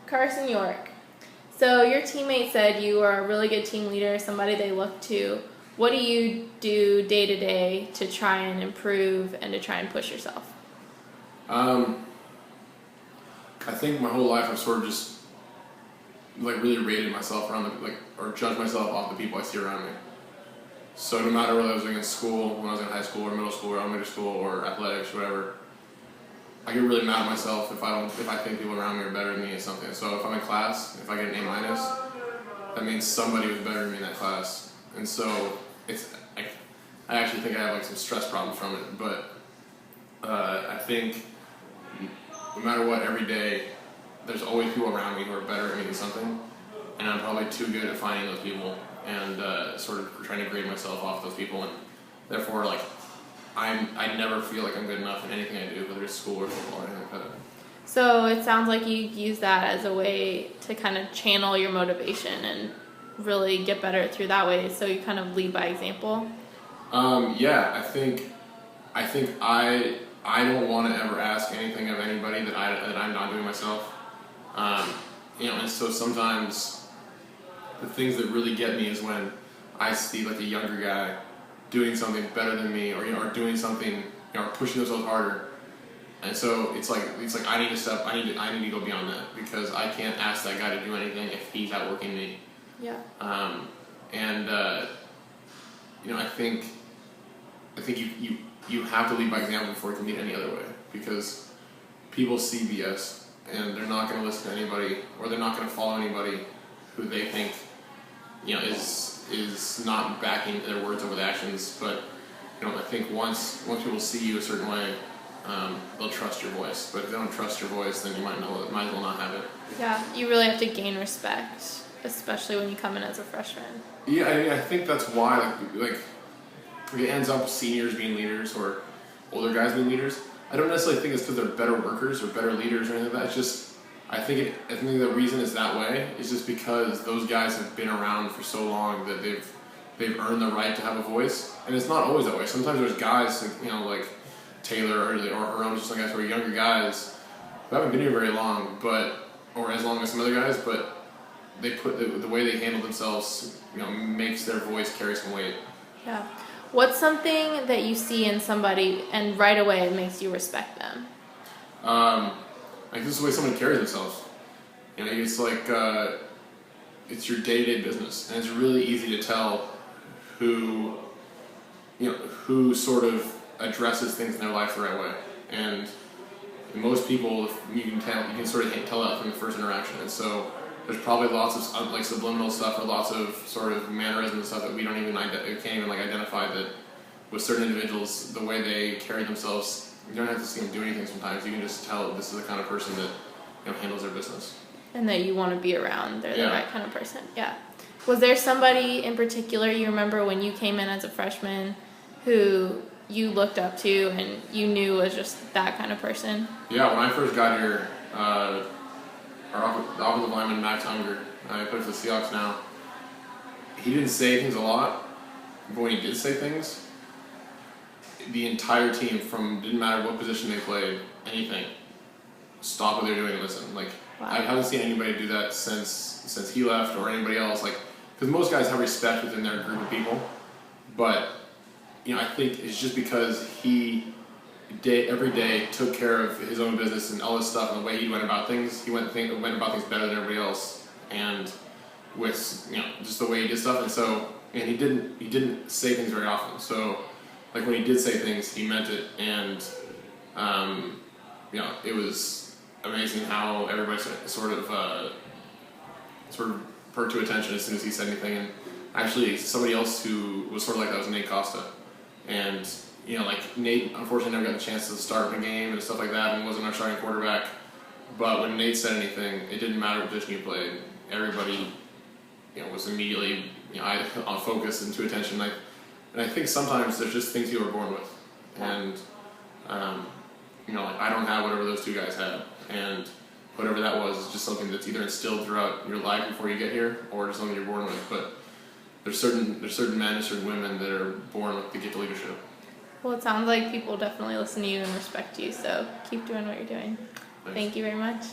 Carson York. So your teammate said you are a really good team leader, somebody they look to. What do you do day to day to try and improve and to try and push yourself? I think my whole life I've sort of just really rated myself around or judged myself off the people I see around me. So no matter whether I was in school, when I was in high school or middle school or elementary school or athletics, whatever, I get really mad at myself if I think people around me are better than me at something. So if I'm in class, if I get an A minus, that means somebody was better than me in that class. And so I actually think I have some stress problems from it. But I think no matter what, every day there's always people around me who are better at me than something, and I'm probably too good at finding those people and sort of trying to grade myself off those people, and therefore I never feel like I'm good enough in anything I do, whether it's school or football or anything like that. So it sounds like you use that as a way to kind of channel your motivation and really get better through that way. So you kind of lead by example. Yeah, I think I don't want to ever ask anything of anybody that I'm not doing myself. And so sometimes the things that really get me is when I see a younger guy doing something better than me, or doing something, or pushing themselves harder, and so it's like I need to step, I need to go beyond that, because I can't ask that guy to do anything if he's outworking me. Yeah. I think you have to lead by example before you can lead any other way, because people see BS and they're not going to listen to anybody, or they're not going to follow anybody who they think is not backing their words over the actions. But I think once people see you a certain way, they'll trust your voice. But if they don't trust your voice, then you might as well not have it. Yeah, you really have to gain respect, especially when you come in as a freshman. Yeah, I think that's why it ends up with seniors being leaders or older guys being leaders. I don't necessarily think it's because they're better workers or better leaders or anything like that. It's just I think the reason it's that way is just because those guys have been around for so long that they've earned the right to have a voice. And it's not always that way. Sometimes there's guys like Taylor or Aaron, just guys who are younger guys who haven't been here very long, or as long as some other guys, but they put the way they handle themselves, makes their voice carry some weight. Yeah. What's something that you see in somebody and right away it makes you respect them? This is the way someone carries themselves. It's it's your day-to-day business, and it's really easy to tell who sort of addresses things in their life the right way. And most people, you can sort of tell that from the first interaction. And so there's probably lots of subliminal stuff, or lots of sort of mannerisms and stuff that we can't even identify, that with certain individuals, the way they carry themselves, you don't have to see them do anything sometimes. You can just tell this is the kind of person that handles their business. And that you want to be around. They're the right kind of person. Yeah. Was there somebody in particular you remember when you came in as a freshman who you looked up to and you knew was just that kind of person? Yeah, when I first got here, our offensive lineman, Max Unger, I play for the Seahawks now, he didn't say things a lot, but when he did say things, the entire team, didn't matter what position they played, anything, stop what they're doing and listen. Wow. I haven't seen anybody do that since he left, or anybody else. Because most guys have respect within their group of people, but I think it's just because he every day took care of his own business and all this stuff, and the way he went about things, he went about things better than everybody else, and with just the way he did stuff, and he didn't say things very often. So when he did say things, he meant it, and it was amazing how everybody sort of perked to attention as soon as he said anything. And actually, somebody else who was sort of like that was Nate Costa, and Nate unfortunately never got the chance to start in a game and stuff like that, and wasn't our starting quarterback. But when Nate said anything, it didn't matter what position you played. Everybody, was immediately on focus and to attention. And I think sometimes there's just things you were born with, and I don't have whatever those two guys had, and whatever that was is just something that's either instilled throughout your life before you get here, or just something you're born with. But there's certain men and certain women that are born with the gift of leadership. Well, it sounds like people definitely listen to you and respect you, so keep doing what you're doing. Thanks. Thank you very much.